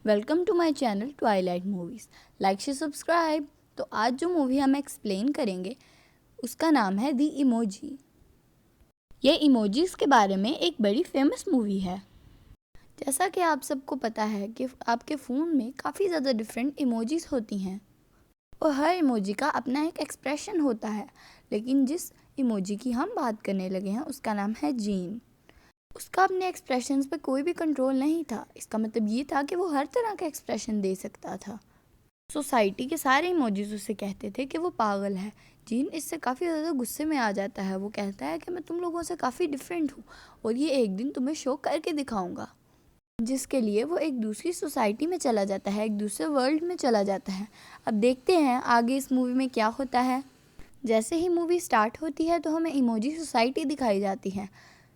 Welcome to my channel twilight movies. Like से subscribe. तो आज जो मूवी हम एक्सप्लेन करेंगे उसका नाम है दी इमोजी। ये इमोजीज़ के बारे में एक बड़ी फेमस मूवी है। जैसा कि आप सबको पता है कि आपके फ़ोन में काफ़ी ज़्यादा डिफरेंट इमोजीज़ होती हैं और हर इमोजी का अपना एक एक्सप्रेशन होता है। लेकिन जिस इमोजी की हम बात करने लगे हैं उसका नाम है जीन। उसका अपने एक्सप्रेशंस पे कोई भी कंट्रोल नहीं था। इसका मतलब ये था कि वो हर तरह का एक्सप्रेशन दे सकता था। सोसाइटी के सारे इमोजीज उसे कहते थे कि वो पागल है। जीन इससे काफ़ी ज़्यादा गुस्से में आ जाता है। वो कहता है कि मैं तुम लोगों से काफ़ी डिफरेंट हूँ और ये एक दिन तुम्हें शो करके दिखाऊंगा, जिसके लिए वो एक दूसरी सोसाइटी में चला जाता है, एक दूसरे वर्ल्ड में चला जाता है। अब देखते हैं आगे इस मूवी में क्या होता है। जैसे ही मूवी स्टार्ट होती है तो हमें इमोजी सोसाइटी दिखाई जाती है।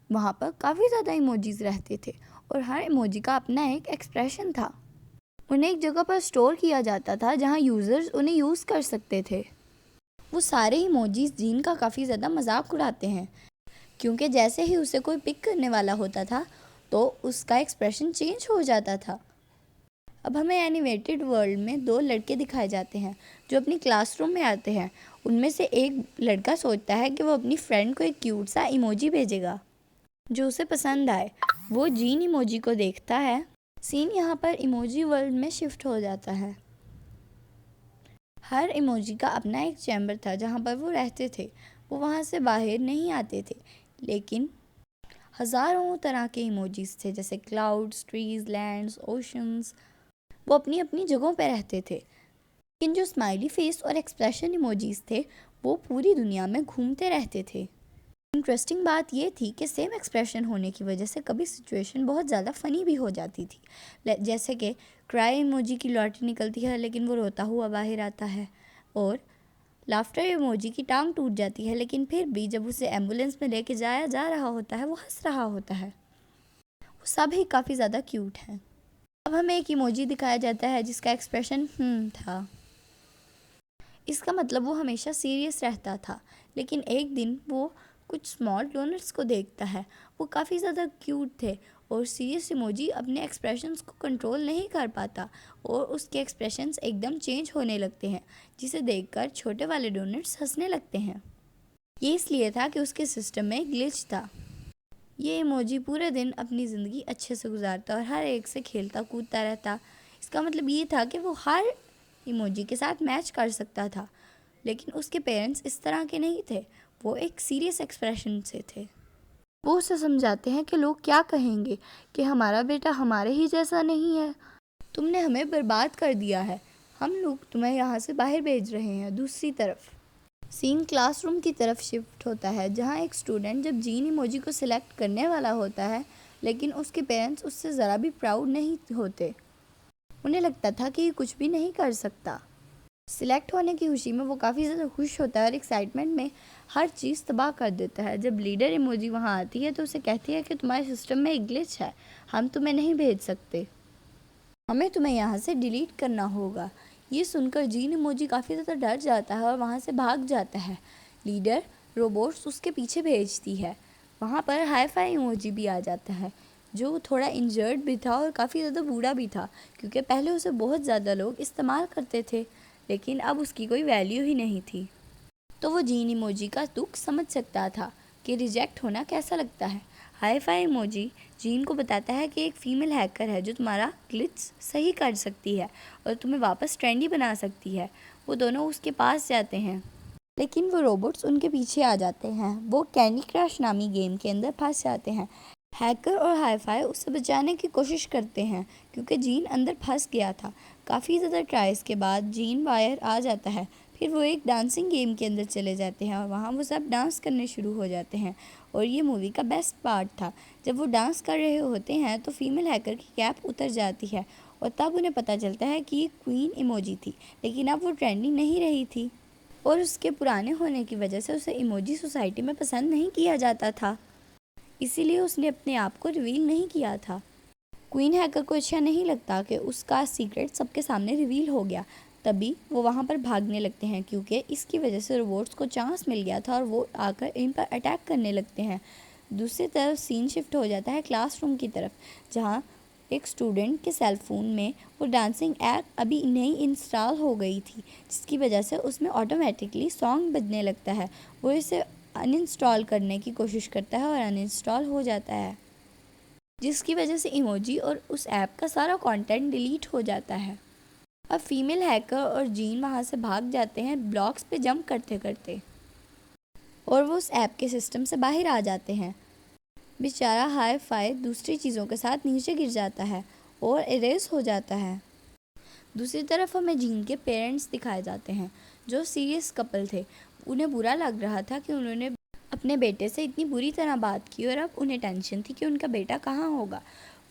वहाँ पर काफ़ी ज़्यादा इमोजीज रहते थे और हर इमोजी का अपना एक एक्सप्रेशन था। उन्हें एक जगह पर स्टोर किया जाता था जहाँ यूज़र्स उन्हें यूज़ कर सकते थे। वो सारे इमोजीज जीन का काफ़ी ज़्यादा मजाक उड़ाते हैं, क्योंकि जैसे ही उसे कोई पिक करने वाला होता था तो उसका एक्सप्रेशन चेंज हो जाता था। अब हमें एनिमेटेड वर्ल्ड में दो लड़के दिखाए जाते हैं जो अपनी क्लासरूम में आते हैं। उनमें से एक लड़का सोचता है कि वो अपनी फ्रेंड को एक क्यूट सा इमोजी भेजेगा जो उसे पसंद आए। वो जीन इमोजी को देखता है। सीन यहाँ पर इमोजी वर्ल्ड में शिफ्ट हो जाता है। हर इमोजी का अपना एक चैम्बर था जहाँ पर वो रहते थे। वो वहाँ से बाहर नहीं आते थे, लेकिन हज़ारों तरह के इमोजीज थे, जैसे क्लाउड्स, ट्रीज, लैंड्स, ओशंस। वो अपनी अपनी जगहों पर रहते थे, लेकिन जो स्माइली फेस और एक्सप्रेशन इमोजीज थे वो पूरी दुनिया में घूमते रहते थे। इंटरेस्टिंग बात ये थी कि सेम एक्सप्रेशन होने की वजह से कभी सिचुएशन बहुत ज़्यादा फ़नी भी हो जाती थी। जैसे कि क्राई इमोजी की लॉटरी निकलती है लेकिन वो रोता हुआ बाहर आता है, और लाफ्टर इमोजी की टांग टूट जाती है लेकिन फिर भी जब उसे एम्बुलेंस में लेके जाया जा रहा होता है वो हंस रहा होता है। वो सभी काफ़ी ज़्यादा क्यूट हैं। अब हमें एक इमोजी दिखाया जाता है जिसका एक्सप्रेशन था। इसका मतलब वो हमेशा सीरियस रहता था, लेकिन एक दिन वो कुछ स्मॉल डोनट्स को देखता है। वो काफ़ी ज़्यादा क्यूट थे और सीरियस इमोजी अपने एक्सप्रेशंस को कंट्रोल नहीं कर पाता और उसके एक्सप्रेशंस एकदम चेंज होने लगते हैं, जिसे देखकर छोटे वाले डोनट्स हंसने लगते हैं। ये इसलिए था कि उसके सिस्टम में ग्लिच था। ये इमोजी पूरे दिन अपनी ज़िंदगी अच्छे से गुजारता और हर एक से खेलता कूदता रहता। इसका मतलब ये था कि वो हर इमोजी के साथ मैच कर सकता था, लेकिन उसके पेरेंट्स इस तरह के नहीं थे। वो एक सीरियस एक्सप्रेशन से थे। वो उसे समझाते हैं कि लोग क्या कहेंगे, कि हमारा बेटा हमारे ही जैसा नहीं है, तुमने हमें बर्बाद कर दिया है, हम लोग तुम्हें यहाँ से बाहर भेज रहे हैं। दूसरी तरफ सीन क्लासरूम की तरफ शिफ्ट होता है, जहाँ एक स्टूडेंट जब जीन इमोजी को सिलेक्ट करने वाला होता है, लेकिन उसके पेरेंट्स उससे ज़रा भी प्राउड नहीं होते। उन्हें लगता था कि ये कुछ भी नहीं कर सकता। सिलेक्ट होने की खुशी में वो काफ़ी ज़्यादा खुश होता है और एक्साइटमेंट में हर चीज़ तबाह कर देता है। जब लीडर इमोजी वहाँ आती है तो उसे कहती है कि तुम्हारे सिस्टम में एक ग्लिच है, हम तुम्हें नहीं भेज सकते, हमें तुम्हें यहाँ से डिलीट करना होगा। ये सुनकर जीन इमोजी काफ़ी ज़्यादा डर जाता है और वहाँ से भाग जाता है। लीडर रोबोट्स उसके पीछे भेजती है। वहाँ पर हाई फाई इमोजी भी आ जाता है, जो थोड़ा इंजर्ड भी था और काफ़ी ज़्यादा बूढ़ा भी था, क्योंकि पहले उसे बहुत ज़्यादा लोग इस्तेमाल करते थे लेकिन अब उसकी कोई वैल्यू ही नहीं थी। तो वो जीन इमोजी का दुख समझ सकता था कि रिजेक्ट होना कैसा लगता है। हाई फाई इमोजी जीन को बताता है कि एक फ़ीमेल हैकर है जो तुम्हारा ग्लिच सही कर सकती है और तुम्हें वापस ट्रेंडी बना सकती है। वो दोनों उसके पास जाते हैं, लेकिन वो रोबोट्स उनके पीछे आ जाते हैं। वो कैंडी क्रश नामी गेम के अंदर फंस जाते हैं। हैकर और हाई-फाई उसे बचाने की कोशिश करते हैं क्योंकि जीन अंदर फंस गया था। काफ़ी ज़्यादा ट्राइज के बाद जीन बाहर आ जाता है। फिर वो एक डांसिंग गेम के अंदर चले जाते हैं और वहाँ वो सब डांस करने शुरू हो जाते हैं। और ये मूवी का बेस्ट पार्ट था, जब वो डांस कर रहे होते हैं तो फीमेल हैकर की कैप उतर जाती है और तब उन्हें पता चलता है कि ये क्वीन इमोजी थी, लेकिन अब वो ट्रेंडिंग नहीं रही थी और उसके पुराने होने की वजह से उसे इमोजी सोसाइटी में पसंद नहीं किया जाता था। इसीलिए उसने अपने आप को रिवील नहीं किया था। क्वीन हैकर को अच्छा नहीं लगता कि उसका सीक्रेट सबके सामने रिवील हो गया। तभी वो वहाँ पर भागने लगते हैं, क्योंकि इसकी वजह से रोबोट्स को चांस मिल गया था और वो आकर इन पर अटैक करने लगते हैं। दूसरी तरफ सीन शिफ्ट हो जाता है क्लासरूम की तरफ, जहाँ एक स्टूडेंट के सेल फ़ोन में वो डांसिंग ऐप अभी नई इंस्टॉल हो गई थी, जिसकी वजह से उसमें ऑटोमेटिकली सॉन्ग बजने लगता है। वो इसे अनइंस्टॉल करने की कोशिश करता है और अनइंस्टॉल हो जाता है, जिसकी वजह से इमोजी और उस ऐप का सारा कंटेंट डिलीट हो जाता है। अब फीमेल हैकर और जीन वहाँ से भाग जाते हैं ब्लॉक्स पे जंप करते करते, और वो उस ऐप के सिस्टम से बाहर आ जाते हैं। बेचारा हाई फाई दूसरी चीज़ों के साथ नीचे गिर जाता है और इरेज हो जाता है। दूसरी तरफ हमें जीन के पेरेंट्स दिखाए जाते हैं, जो सीरियस कपल थे। उन्हें बुरा लग रहा था कि उन्होंने अपने बेटे से इतनी बुरी तरह बात की, और अब उन्हें टेंशन थी कि उनका बेटा कहाँ होगा।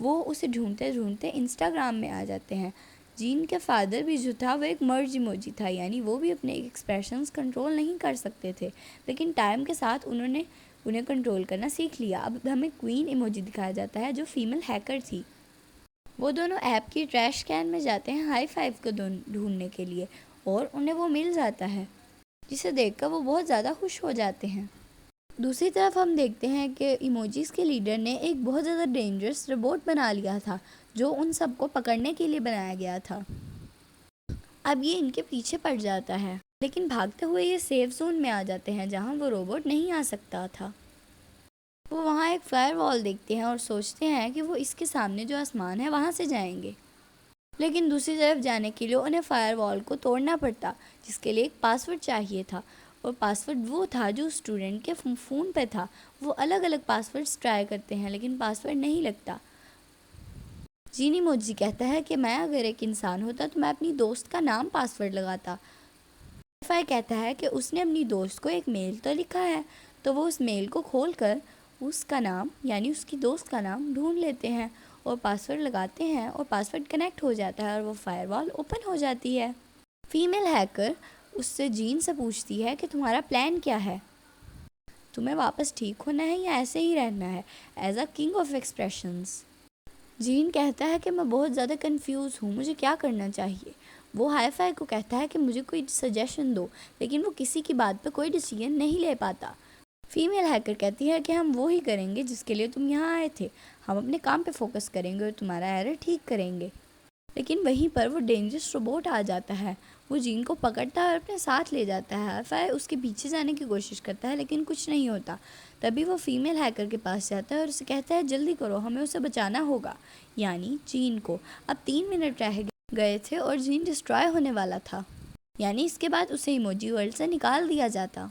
वो उसे ढूंढते ढूंढते इंस्टाग्राम में आ जाते हैं। जीन के फादर भी जो था वो एक मर्ज इमोजी था, यानी वो भी अपने एक्सप्रेशंस कंट्रोल नहीं कर सकते थे, लेकिन टाइम के साथ उन्होंने उन्हें कंट्रोल करना सीख लिया। अब हमें क्वीन इमोजी दिखाया जाता है, जो फीमेल हैकर थी। वो दोनों ऐप की ट्रैश कैन में जाते हैं हाई फाइव को ढूंढने के लिए, और उन्हें वो मिल जाता है, जिसे देखकर वो बहुत ज़्यादा खुश हो जाते हैं। दूसरी तरफ हम देखते हैं कि इमोजीज के लीडर ने एक बहुत ज़्यादा डेंजरस रोबोट बना लिया था, जो उन सबको पकड़ने के लिए बनाया गया था। अब ये इनके पीछे पड़ जाता है, लेकिन भागते हुए ये सेफ जोन में आ जाते हैं जहाँ वो रोबोट नहीं आ सकता था। वो वहाँ एक फायर वॉल देखते हैं और सोचते हैं कि वो इसके सामने जो आसमान है वहाँ से जाएंगे, लेकिन दूसरी तरफ जाने के लिए उन्हें फायर वॉल को तोड़ना पड़ता, जिसके लिए एक पासवर्ड चाहिए था, और पासवर्ड वो था जो स्टूडेंट के फ़ोन पे था। वो अलग अलग पासवर्ड्स ट्राई करते हैं, लेकिन पासवर्ड नहीं लगता। जीनी मोजी कहता है कि मैं अगर एक इंसान होता तो मैं अपनी दोस्त का नाम पासवर्ड लगाता। फाई कहता है कि उसने अपनी दोस्त को एक मेल तो लिखा है, तो वो उस मेल को खोलकर उसका नाम यानी उसकी दोस्त का नाम ढूंढ लेते हैं और पासवर्ड लगाते हैं, और पासवर्ड कनेक्ट हो जाता है और वो फायरवॉल ओपन हो जाती है। फीमेल हैकर उससे जीन से पूछती है कि तुम्हारा प्लान क्या है, तुम्हें वापस ठीक होना है या ऐसे ही रहना है as a king of expressions. जीन कहता है कि मैं बहुत ज़्यादा कंफ्यूज हूँ, मुझे क्या करना चाहिए। वो हाई फाई को कहता है कि मुझे कोई सजेशन दो, लेकिन वो किसी की बात पर कोई डिसीजन नहीं ले पाता। फीमेल हैकर कहती है कि हम वो ही करेंगे जिसके लिए तुम यहाँ आए थे, हम अपने काम पे फोकस करेंगे और तुम्हारा एरर ठीक करेंगे। लेकिन वहीं पर वो डेंजरस रोबोट आ जाता है। वो जीन को पकड़ता है और अपने साथ ले जाता है। हाई फाई उसके पीछे जाने की कोशिश करता है, लेकिन कुछ नहीं होता। तभी वो फीमेल हैकर के पास जाता है और उसे कहता है जल्दी करो, हमें उसे बचाना होगा, यानी जीन को। अब 3 मिनट रह गए थे और जीन डिस्ट्रॉय होने वाला था, यानी इसके बाद उसे इमोजी वर्ल्ड से निकाल दिया जाता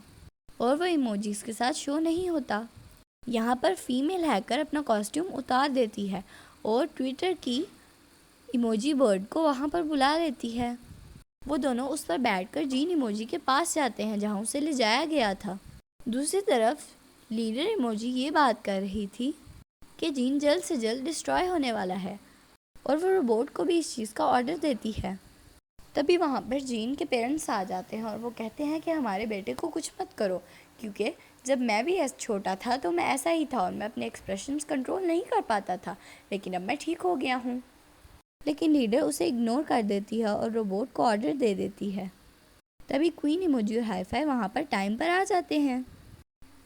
और वो इमोजीज के साथ शो नहीं होता। यहाँ पर फीमेल हैकर अपना कॉस्ट्यूम उतार देती है और ट्विटर की इमोजी बर्ड को वहाँ पर बुला लेती है। वो दोनों उस पर बैठकर जीन इमोजी के पास जाते हैं जहाँ उसे ले जाया गया था। दूसरी तरफ लीडर इमोजी ये बात कर रही थी कि जीन जल्द से जल्द डिस्ट्रॉय होने वाला है, और वो रोबोट को भी इस चीज़ का ऑर्डर देती है। तभी वहाँ पर जीन के पेरेंट्स आ जाते हैं और वो कहते हैं कि हमारे बेटे को कुछ मत करो, क्योंकि जब मैं भी ऐसा छोटा था तो मैं ऐसा ही था और मैं अपने एक्सप्रेशंस कंट्रोल नहीं कर पाता था, लेकिन अब मैं ठीक हो गया हूँ। लेकिन लीडर उसे इग्नोर कर देती है और रोबोट को ऑर्डर दे देती है। तभी क्वीन इमोजी और हाई फाई वहाँ पर टाइम पर आ जाते हैं।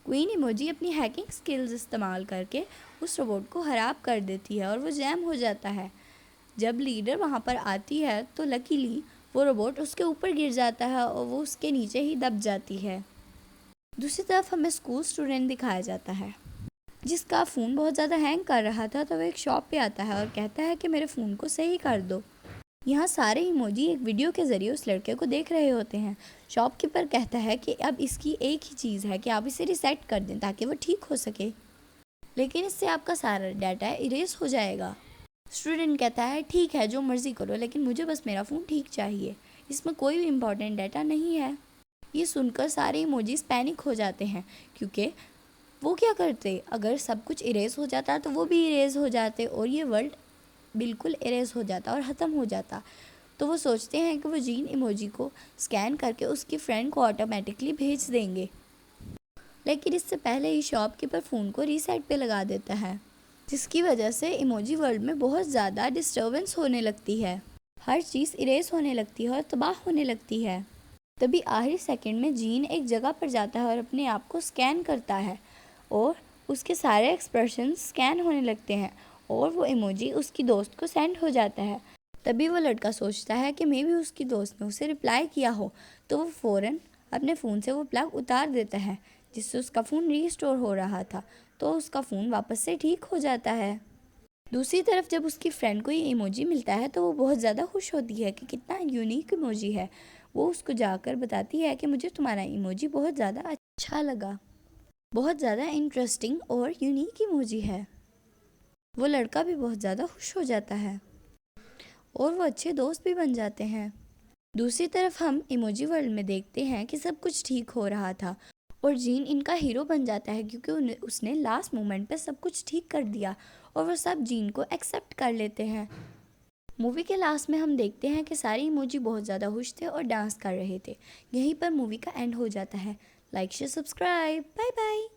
क्वीन इमोजी अपनी हैकिंग स्किल्स इस्तेमाल करके उस रोबोट को खराब कर देती है और वो जैम हो जाता है। जब लीडर वहाँ पर आती है तो लकीली वो रोबोट उसके ऊपर गिर जाता है और वो उसके नीचे ही दब जाती है। दूसरी तरफ हमें स्कूल स्टूडेंट दिखाया जाता है जिसका फ़ोन बहुत ज़्यादा हैंग कर रहा था, तो वो एक शॉप पे आता है और कहता है कि मेरे फ़ोन को सही कर दो। यहाँ सारे इमोजी एक वीडियो के ज़रिए उस लड़के को देख रहे होते हैं। शॉपकीपर कहता है कि अब इसकी एक ही चीज़ है कि आप इसे रिसेट कर दें ताकि वो ठीक हो सके, लेकिन इससे आपका सारा डाटा इरेज हो जाएगा। स्टूडेंट कहता है ठीक है जो मर्ज़ी करो, लेकिन मुझे बस मेरा फ़ोन ठीक चाहिए, इसमें कोई भी इम्पोर्टेंट डाटा नहीं है। ये सुनकर सारे इमोजीज पैनिक हो जाते हैं, क्योंकि वो क्या करते, अगर सब कुछ इरेज हो जाता तो वो भी इरेज हो जाते और ये वर्ल्ड बिल्कुल इरेज हो जाता और ख़त्म हो जाता। तो वो सोचते हैं कि वो जीन इमोजी को स्कैन करके उसकी फ्रेंड को ऑटोमेटिकली भेज देंगे, लेकिन इससे पहले ही शॉपकीपर फ़ोन को रीसेट पे लगा देता है, जिसकी वजह से इमोजी वर्ल्ड में बहुत ज़्यादा डिस्टर्बेंस होने लगती है। हर चीज़ इरेज होने लगती है और तबाह होने लगती है। तभी आखिरी सेकंड में जीन एक जगह पर जाता है और अपने आप को स्कैन करता है और उसके सारे एक्सप्रेशन स्कैन होने लगते हैं और वो इमोजी उसकी दोस्त को सेंड हो जाता है। तभी वो लड़का सोचता है कि मे भी उसकी दोस्त ने उसे रिप्लाई किया हो, तो वो फ़ौरन अपने फ़ोन से वो प्लग उतार देता है, जिससे उसका फ़ोन रीस्टोर हो रहा था, तो उसका फ़ोन वापस से ठीक हो जाता है। दूसरी तरफ जब उसकी फ्रेंड को ये इमोजी मिलता है तो वो बहुत ज़्यादा खुश होती है कि कितना यूनिक इमोजी है। वो उसको जाकर बताती है कि मुझे तुम्हारा इमोजी बहुत ज़्यादा अच्छा लगा, बहुत ज़्यादा इंटरेस्टिंग और यूनिक इमोजी है। वो लड़का भी बहुत ज़्यादा खुश हो जाता है और वो अच्छे दोस्त भी बन जाते हैं। दूसरी तरफ हम इमोजी वर्ल्ड में देखते हैं कि सब कुछ ठीक हो रहा था और जीन इनका हीरो बन जाता है, क्योंकि उसने लास्ट मोमेंट पे सब कुछ ठीक कर दिया और वो सब जीन को एक्सेप्ट कर लेते हैं। मूवी के लास्ट में हम देखते हैं कि सारे इमोजी बहुत ज़्यादा खुश थे और डांस कर रहे थे। यहीं पर मूवी का एंड हो जाता है। Like share subscribe, bye bye.